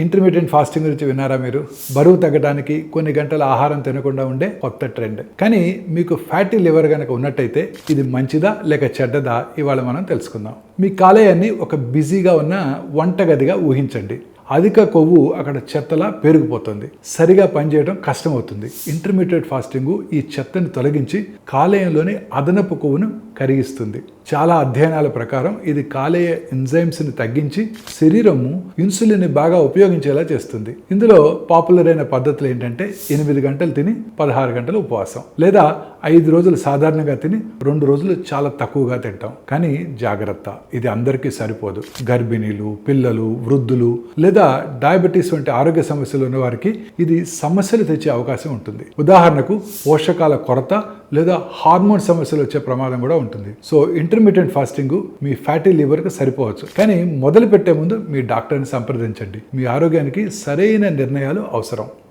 Intermediate fasting గురించి విన్నారా మీరు? బరువు తగ్గడానికి కొన్ని గంటల ఆహారం తినకుండా ఉండే కొత్త ట్రెండ్. కానీ మీకు ఫ్యాటీ లివర్ కనుక ఉన్నట్టయితే ఇది మంచిదా లేక చెడ్డదా ఇవాళ మనం తెలుసుకుందాం. మీ కాలేయాన్ని ఒక బిజీగా ఉన్న వంటగదిగా ఊహించండి. అధిక కొవ్వు అక్కడ చెత్తలా పెరిగిపోతుంది, సరిగా పనిచేయడం కష్టమవుతుంది. ఇంటర్మీడియట్ ఫాస్టింగ్ ఈ చెత్తని తొలగించి కాలేయంలోని అదనపు కొవ్వును కరిగిస్తుంది. చాలా అధ్యయనాల ప్రకారం ఇది కాలేయ ఎంజైమ్స్ని తగ్గించి శరీరము ఇన్సులిన్ని బాగా ఉపయోగించేలా చేస్తుంది. ఇందులో పాపులర్ అయిన పద్ధతులు ఏంటంటే 8 గంటలు తిని 16 గంటలు ఉపవాసం, లేదా 5 రోజులు సాధారణంగా తిని 2 రోజులు చాలా తక్కువగా తింటాం. కానీ జాగ్రత్త, ఇది అందరికీ సరిపోదు. గర్భిణీలు, పిల్లలు, వృద్ధులు లేదా డయాబెటీస్ వంటి ఆరోగ్య సమస్యలు ఉన్న వారికి ఇది సమస్యలు తెచ్చే అవకాశం ఉంటుంది. ఉదాహరణకు పోషకాల కొరత లేదా హార్మోన్ సమస్యలు వచ్చే ప్రమాదం కూడా ఉంటుంది. సో ఇంటర్మీడియట్ ఫాస్టింగ్ మీ ఫ్యాటీ లివర్కి సరిపోవచ్చు, కానీ మొదలు పెట్టే ముందు మీ డాక్టర్ని సంప్రదించండి. మీ ఆరోగ్యానికి సరైన నిర్ణయాలు అవసరం.